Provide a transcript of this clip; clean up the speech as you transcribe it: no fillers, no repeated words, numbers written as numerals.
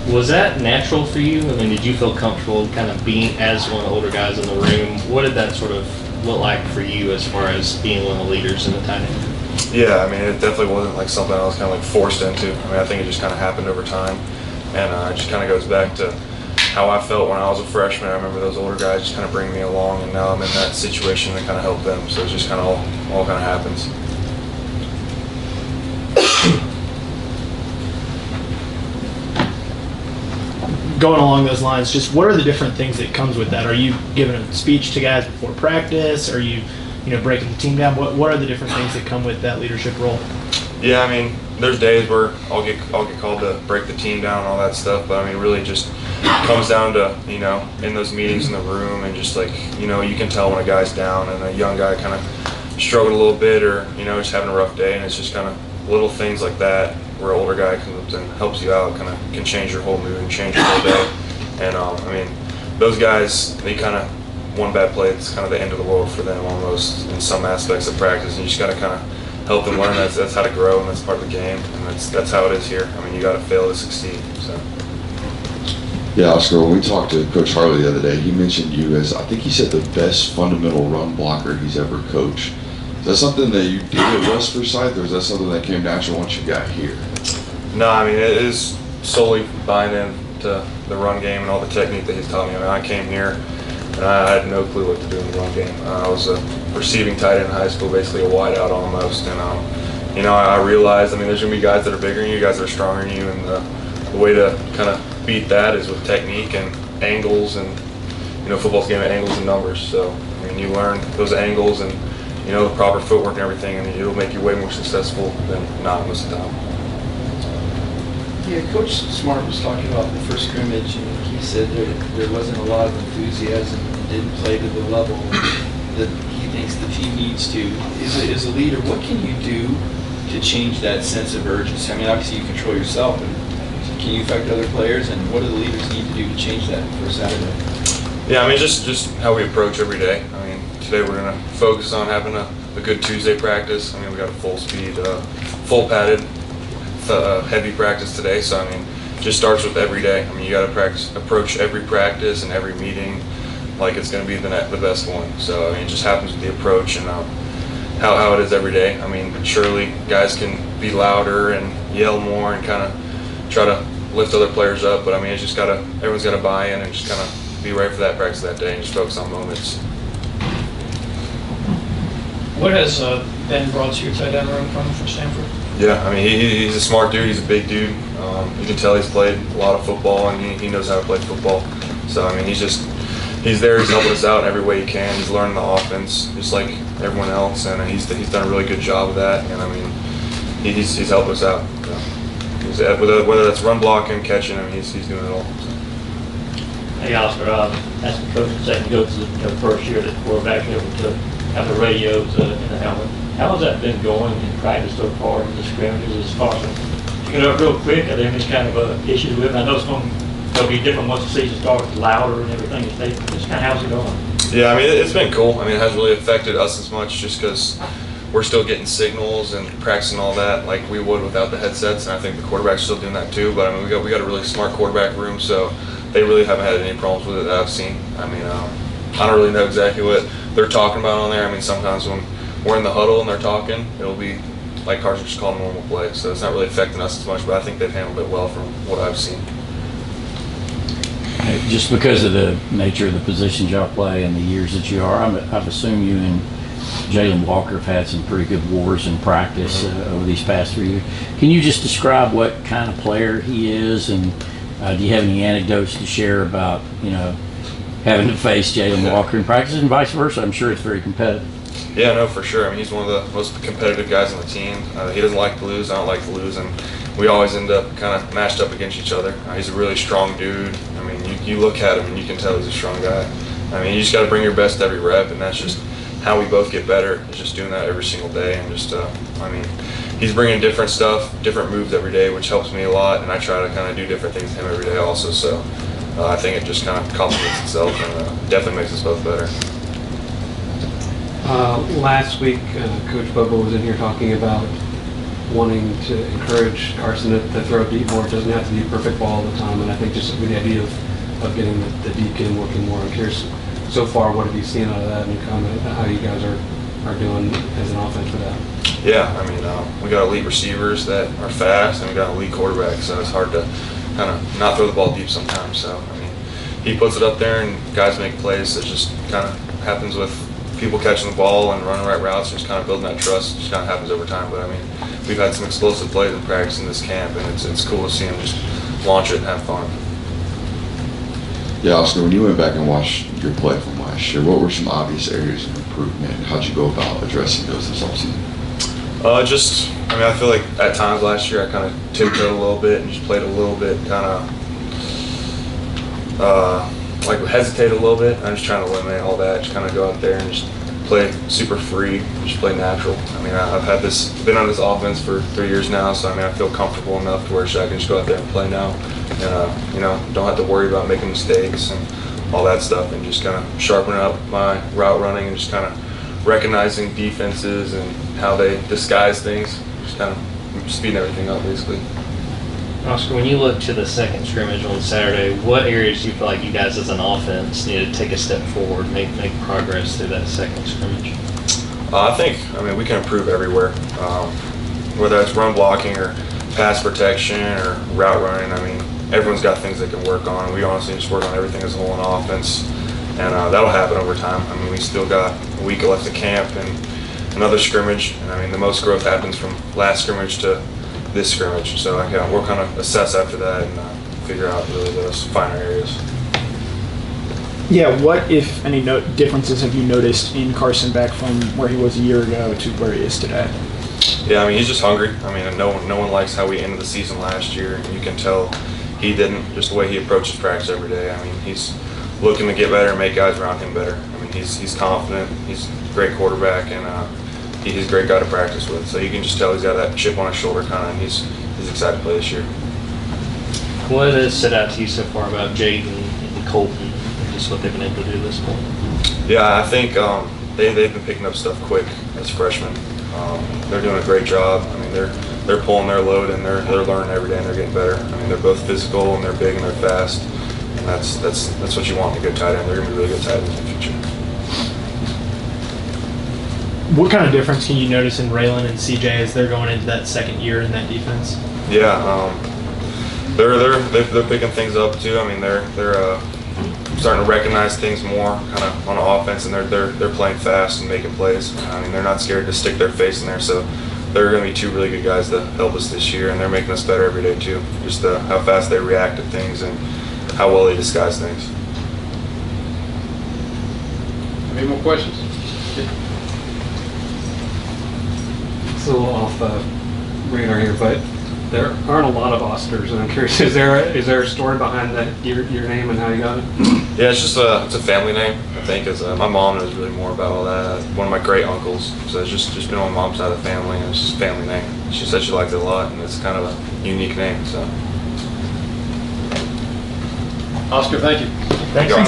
Was that natural for you? I mean, did you feel comfortable kind of being as one of the older guys in the room? What did that sort of look like for you as far as being one of the leaders in the tight end? Yeah, I mean, it definitely wasn't like something I was kind of like forced into. I mean, I think it just kind of happened over time, and it just kind of goes back to how I felt when I was a freshman. I remember those older guys just kind of bringing me along, and now I'm in that situation to kind of help them. So it's just kind of all kind of happens. Going along those lines, just what are the different things that comes with that? Are you giving a speech to guys before practice? Are you breaking the team down? What are the different things that come with that leadership role? Yeah, I mean, there's days where I'll get called to break the team down and all that stuff, but I mean, really just comes down to, in those meetings in the room, and just like, you can tell when a guy's down and a young guy kind of struggling a little bit, or, just having a rough day, and it's just kind of little things like that where an older guy comes and helps you out, kind of can change your whole mood and change your whole day. And I mean, those guys, they kind of, one bad play, it's kind of the end of the world for them almost in some aspects of practice, and you just got to kind of help them learn that's how to grow, and that's part of the game, and that's how it is here. I mean, you got to fail to succeed. So. Yeah, Oscar, when we talked to Coach Harley the other day, he mentioned you as, I think he said, the best fundamental run blocker he's ever coached. Is that something that you did at West Forsyth, or is that something that came natural once you got here? No, I mean, it is solely buying into the run game and all the technique that he's taught me. I mean, I came here and I had no clue what to do in the run game. I was a receiving tight end in high school, basically a wide out almost, and I realized, I mean, there's gonna be guys that are bigger than you, guys that are stronger than you, and the way to kind of beat that is with technique and angles, and football's a game of angles and numbers. So I mean, you learn those angles and the proper footwork and everything, and it'll make you way more successful than not most of the time. Yeah, Coach Smart was talking about the first scrimmage, and he said there wasn't a lot of enthusiasm and didn't play to the level that he thinks the team needs to. As a leader, what can you do to change that sense of urgency? I mean, obviously you control yourself, but can you affect other players, and what do the leaders need to do to change that for Saturday? Yeah, I mean, just how we approach every day. I mean, today we're going to focus on having a good Tuesday practice. I mean, we got a full speed, full padded, heavy practice today. So, I mean, just starts with every day. I mean, you got to approach every practice and every meeting like it's going to be the best one. So, I mean, it just happens with the approach and how it is every day. I mean, surely guys can be louder and yell more and kind of try to lift other players up, but I mean, it's just everyone's got to buy in and just kind of be ready for that practice that day and just focus on moments. What has Ben brought to your tight end room from Stanford? Yeah, I mean, he's a smart dude. He's a big dude. You can tell he's played a lot of football, and he knows how to play football. So, I mean, he's there. He's helping us out in every way he can. He's learning the offense just like everyone else, and he's done a really good job of that. And, I mean, he's helped us out. So, whether that's run blocking, catching, I mean, he's doing it all. So. Hey, Oscar, that's the coach saying to go to the first year that we're back able to have the radios in the helmet. How has that been going in practice so far in the scrimmages as far as picking up real quick? Are there any kind of issues with it? I know it'll be different once the season starts, louder and everything. Just kind of how's it going? Yeah, I mean, it's been cool. I mean, it hasn't really affected us as much just because we're still getting signals and practicing all that like we would without the headsets, and I think the quarterback's still doing that too. But I mean, we got a really smart quarterback room, so they really haven't had any problems with it that I've seen. I mean, I don't really know exactly what they're talking about on there. I mean, sometimes when we're in the huddle and they're talking, it'll be like Carson just called a normal play, so it's not really affecting us as much. But I think they've handled it well from what I've seen. Just because of the nature of the positions y'all play and the years that you are, I've assumed you and Jalen Walker have had some pretty good wars in practice over these past 3 years. Can you just describe what kind of player he is, and do you have any anecdotes to share about having to face Jalen Walker in practice and vice versa? I'm sure it's very competitive. Yeah, no, for sure. I mean, he's one of the most competitive guys on the team. He doesn't like to lose. I don't like to lose, and we always end up kind of matched up against each other. He's a really strong dude. I mean, you look at him and you can tell he's a strong guy. I mean, you just got to bring your best every rep, and that's just how we both get better. Is just doing that every single day, and just I mean, he's bringing different stuff, different moves every day, which helps me a lot, and I try to kind of do different things with him every day also. So I think it just kind of complements itself, and definitely makes us both better. Last week, Coach Bubba was in here talking about wanting to encourage Carson to throw deep more. It doesn't have to be a perfect ball all the time, and I think just with the idea of getting the deep game working more. I'm curious, so far, what have you seen out of that, and comment how you guys are doing as an offense with that? Yeah, I mean, we got elite receivers that are fast, and we got elite quarterbacks, so it's hard to kind of not throw the ball deep sometimes. So, I mean, he puts it up there, and guys make plays. It just kind of happens with people catching the ball and running right routes, and just kind of building that trust. It just kind of happens over time. But, I mean, we've had some explosive plays in practice in this camp, and it's cool to see him just launch it and have fun. Yeah, Oscar, when you went back and watched your play from last year, what were some obvious areas of improvement? How'd you go about addressing those this offseason? I feel like at times last year I kind of tiptoed a little bit and just played a little bit, kind of like hesitate a little bit. I'm just trying to eliminate all that, just kind of go out there and just play super free, just play natural. I mean, I've been on this offense for 3 years now, so I mean, I feel comfortable enough to where I can just go out there and play now, and don't have to worry about making mistakes and all that stuff, and just kind of sharpening up my route running and just kind of recognizing defenses and how they disguise things, just kind of speeding everything up basically. Oscar, when you look to the second scrimmage on Saturday, what areas do you feel like you guys as an offense need to take a step forward, make progress through that second scrimmage? I think we can improve everywhere, whether it's run blocking or pass protection or route running. I mean, everyone's got things they can work on. We honestly just work on everything as a whole in offense, and that'll happen over time. I mean, we still got a week left of camp and another scrimmage, and I mean, the most growth happens from last scrimmage to this scrimmage. So we'll kind of assess after that and figure out really those finer areas. Yeah, what, if any, differences have you noticed in Carson back from where he was a year ago to where he is today? Yeah, I mean, he's just hungry. I mean, no one likes how we ended the season last year, and you can tell he didn't, just the way he approaches practice every day. I mean, he's looking to get better and make guys around him better. I mean, he's confident, he's a great quarterback, and he's a great guy to practice with. So you can just tell he's got that chip on his shoulder kind of, and he's excited to play this year. What has stood out to you so far about Jaden and Colton and just what they've been able to do this point? Yeah, I think they've been picking up stuff quick as freshmen. They're doing a great job. I mean, they're pulling their load, and they're learning every day, and they're getting better. I mean, they're both physical, and they're big, and they're fast, and that's what you want in a good tight end. They're going to be really good tight ends in the future. What kind of difference can you notice in Raylan and CJ as they're going into that second year in that defense? Yeah, they're picking things up too. I mean, they're starting to recognize things more kind of on offense, and they're playing fast and making plays. I mean, they're not scared to stick their face in there. So they're going to be two really good guys to help us this year, and they're making us better every day too. Just how fast they react to things and how well they disguise things. Any more questions? It's a little off radar here, but there aren't a lot of Oscars, and I'm curious, is there a story behind your name and how you got it? Yeah, it's a family name, I think. My mom knows really more about all that. One of my great uncles, so it's just been on my mom's side of the family, and it's just a family name. She said she liked it a lot, and it's kind of a unique name. So, Oscar, thank you. thank you.